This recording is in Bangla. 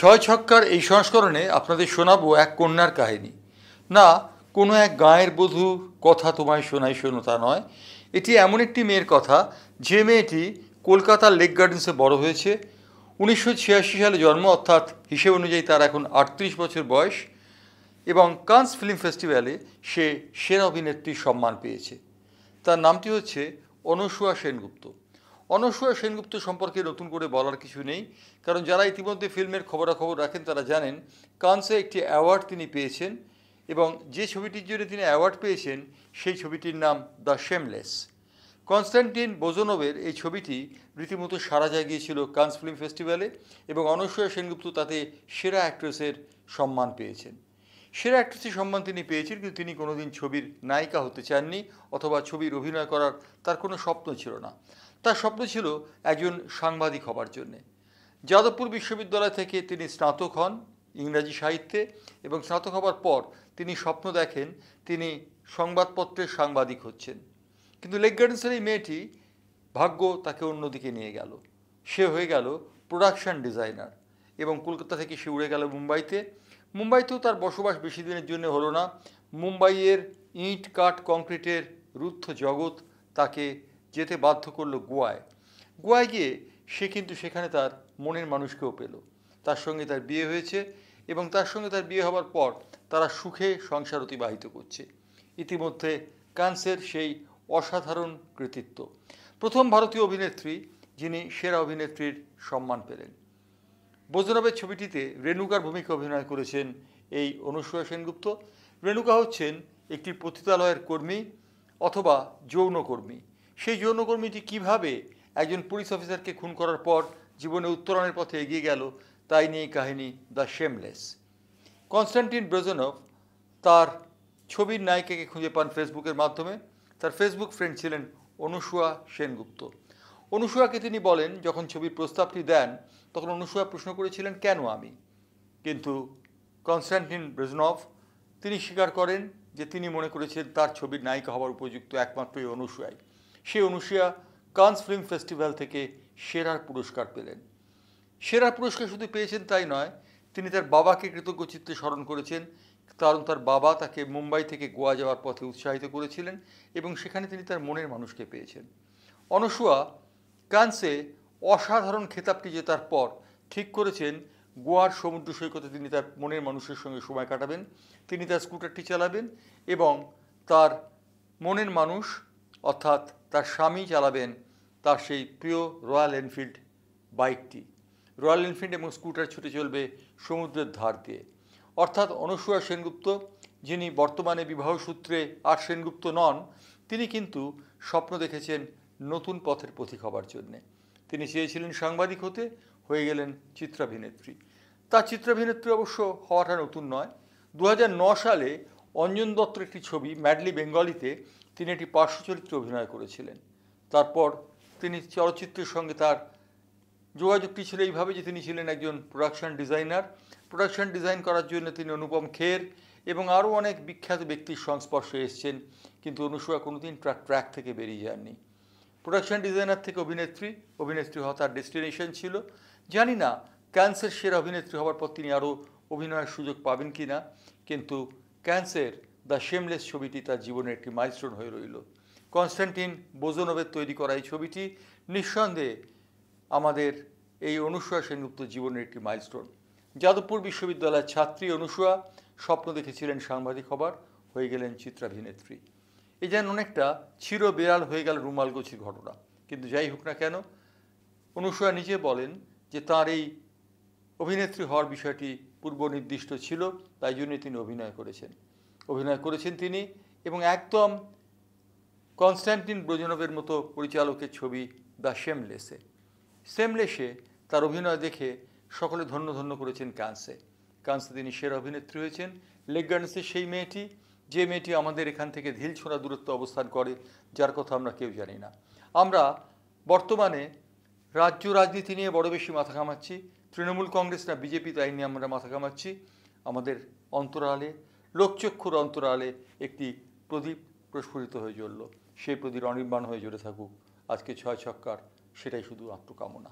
ছয় ছক্কার এই সংস্করণে আপনাদের শোনাবো এক কন্যার কাহিনী। না, কোনো এক গাঁয়ের বধূর কথা তোমায় শোনাই শোনো তা নয়। এটি এমন একটি মেয়ের কথা যে মেয়েটি কলকাতার লেক গার্ডেন্সে বড় হয়েছে। 1986 সালে জন্ম, অর্থাৎ হিসেব অনুযায়ী তার এখন 38 বছর বয়স, এবং কান্স ফিল্ম ফেস্টিভ্যালে সে সেরা অভিনেত্রীর সম্মান পেয়েছে। তার নামটি হচ্ছে অনুসুয়া সেনগুপ্ত। অনুসুয়া সেনগুপ্ত সম্পর্কে নতুন করে বলার কিছু নেই, কারণ যারা ইতিমধ্যে ফিল্মের খবরাখবর রাখেন তারা জানেন কান্সে একটি অ্যাওয়ার্ড তিনি পেয়েছেন, এবং যে ছবিটির জন্য তিনি অ্যাওয়ার্ড পেয়েছেন সেই ছবিটির নাম দ্য শেমলেস। কনস্ট্যান্টিন বোজনোভের এই ছবিটি রীতিমতো সাড়া জাগিয়েছিল কান্স ফিল্ম ফেস্টিভ্যালে, এবং অনুসুয়া সেনগুপ্ত তাতে সেরা অ্যাক্ট্রেসের সম্মান পেয়েছেন। সেরা অ্যাক্ট্রেসের সম্মান তিনি পেয়েছেন, কিন্তু তিনি কোনোদিন ছবির নায়িকা হতে চাননি অথবা ছবির অভিনয় করার তার কোনো স্বপ্ন ছিল না। তার স্বপ্ন ছিল একজন সাংবাদিক হবার জন্যে। যাদবপুর বিশ্ববিদ্যালয় থেকে তিনি স্নাতক হন ইংরাজি সাহিত্যে, এবং স্নাতক হবার পর তিনি স্বপ্ন দেখেন তিনি সংবাদপত্রের সাংবাদিক হচ্ছেন। কিন্তু লেক গার্ডেন্সের এই মেয়েটি ভাগ্য তাকে অন্যদিকে নিয়ে গেল। সে হয়ে গেল প্রোডাকশন ডিজাইনার, এবং কলকাতা থেকে সে উড়ে গেল মুম্বাইতে। মুম্বাইতেও তার বসবাস বেশি দিনের জন্য হলো না। মুম্বাইয়ের ইট কাঠ কংক্রিটের রুদ্ধ জগৎ তাকে যেতে বাধ্য করলো গোয়ায়। গোয়ায় গিয়ে সে কিন্তু সেখানে তার মনের মানুষকেও পেল। তার সঙ্গে তার বিয়ে হয়েছে, এবং তার সঙ্গে তার বিয়ে হওয়ার পর তারা সুখে সংসার অতিবাহিত করছে। ইতিমধ্যে কান্সের সেই অসাধারণ কৃতিত্ব, প্রথম ভারতীয় অভিনেত্রী যিনি সেরা অভিনেত্রীর সম্মান পেলেন। বোজনোভের ছবিটিতে রেণুকার ভূমিকা অভিনয় করেছেন এই অনুসুয়া সেনগুপ্ত। রেণুকা হচ্ছেন একটি পতিতালয়ের কর্মী অথবা যৌনকর্মী। সেই যৌনকর্মীটি কিভাবে একজন পুলিশ অফিসারকে খুন করার পর জীবনে উত্তরণের পথে এগিয়ে গেল, তাই নিয়ে কাহিনী দ্য শেমলেস। কনস্ট্যান্টিন বোজনোভ তার ছবির নায়িকাকে খুঁজে পান ফেসবুকের মাধ্যমে। তার ফেসবুক ফ্রেন্ড ছিলেন অনুসুয়া সেনগুপ্ত। অনুসুয়াকে তিনি বলেন, যখন ছবির প্রস্তাবটি দেন তখন অনুসুয়া প্রশ্ন করেছিলেন কেন আমি, কিন্তু কনস্ট্যান্টিন বোজনোভ তিনি স্বীকার করেন যে তিনি মনে করেছেন তার ছবির নায়িকা হওয়ার উপযুক্ত একমাত্রই অনুসুয়াই। সেই অনুসুয়া কান্স ফিল্ম ফেস্টিভ্যাল থেকে সেরার পুরস্কার পেলেন। সেরার পুরস্কার শুধু পেয়েছেন তাই নয়, তিনি তার বাবাকে কৃতজ্ঞচিত্তে স্মরণ করেছেন, কারণ তার বাবা তাকে মুম্বাই থেকে গোয়া যাওয়ার পথে উৎসাহিত করেছিলেন, এবং সেখানে তিনি তার মনের মানুষকে পেয়েছেন। অনুসুয়া কান্সে অসাধারণ খেতাবটি জেতার পর ঠিক করেছেন গোয়ার সমুদ্র সৈকতে তিনি তার মনের মানুষের সঙ্গে সময় কাটাবেন। তিনি তার স্কুটারটি চালাবেন, এবং তার মনের মানুষ অর্থাৎ তার স্বামী চালাবেন তার সেই প্রিয় রয়্যাল এনফিল্ড বাইকটি। রয়্যাল এনফিল্ড এবং স্কুটার ছুটে চলবে সমুদ্রের ধার দিয়ে। অর্থাৎ অনুসুয়া সেনগুপ্ত, যিনি বর্তমানে বিবাহসূত্রে আর সেনগুপ্ত নন, তিনি কিন্তু স্বপ্ন দেখেছেন নতুন পথের পথিক হবার জন্যে। তিনি চেয়েছিলেন সাংবাদিক হতে, হয়ে গেলেন চিত্রাভিনেত্রী। তার চিত্রাভিনেত্রী অবশ্য হওয়াটা নতুন নয়। 2009 সালে অঞ্জন দত্তর একটি ছবি ম্যাডলি বেঙ্গলিতে তিনি একটি পার্শ্ব চরিত্রে অভিনয় করেছিলেন। তারপর তিনি চলচ্চিত্রের সঙ্গে তার যোগাযোগটি ছিল এইভাবে যে তিনি ছিলেন একজন প্রোডাকশন ডিজাইনার। প্রোডাকশন ডিজাইন করার জন্য তিনি অনুপম খের এবং আরও অনেক বিখ্যাত ব্যক্তির সংস্পর্শে এসেছেন, কিন্তু অনুসুয়া কোনোদিন ট্র্যাক থেকে বেরিয়ে যাননি। প্রোডাকশন ডিজাইনার থেকে অভিনেত্রী হওয়া তার ডেস্টিনেশন ছিল। জানি না ক্যান্সের সেরা অভিনেত্রী হওয়ার পর তিনি আরও অভিনয়ের সুযোগ পাবেন কি না, কিন্তু ক্যান্সের দ্য শেমলেস ছবিটি তার জীবনের একটি মাইলস্টোন হয়ে রইল। কনস্ট্যান্টিন বোজনোভের তৈরি করা এই ছবিটি নিঃসন্দেহে আমাদের এই অনুসুয়া সেনগুপ্ত জীবনের একটি মাইলস্টোন। যাদবপুর বিশ্ববিদ্যালয়ের ছাত্রী অনুসুয়া স্বপ্ন দেখেছিলেন সাংবাদিক হবার, হয়ে গেলেন চিত্রাভিনেত্রী। এই যেন অনেকটা চির বেড়াল হয়ে গেল রুমালগোছির ঘটনা। কিন্তু যাই হোক না কেন, অনুসুয়া নিজে বলেন যে তার এই অভিনেত্রী হওয়ার বিষয়টি পূর্ব নির্দিষ্ট ছিল, তাই জন্যই তিনি অভিনয় করেছেন তিনি, এবং একদম কনস্ট্যান্টিন বোজনোভের মতো পরিচালকের ছবি দ্য শেমলেসে তার অভিনয় দেখে সকলে ধন্য ধন্য করেছেন কান্সে তিনি সেরা অভিনেত্রী হয়েছেন। লেক গার্ডেন্সের সেই মেয়েটি, যে মেয়েটি আমাদের এখান থেকে ঢিল ছোঁড়া দূরত্ব অবস্থান করে, যার কথা আমরা কেউ জানি না। আমরা বর্তমানে রাজ্য রাজনীতি নিয়ে বড় বেশি মাথা ঘামাচ্ছি, তৃণমূল কংগ্রেস না বিজেপি তাই নিয়ে আমরা মাথা ঘামাচ্ছি। আমাদের অন্তরালে, লোকচক্ষুর অন্তরালে একটি প্রদীপ প্রস্ফুরিত হয়ে জ্বলল। সেই প্রদীপ অনির্বাণ হয়ে জ্বলে থাকুক। আজকে ছয় ছক্কার সেটাই শুধু আত্মকামনা।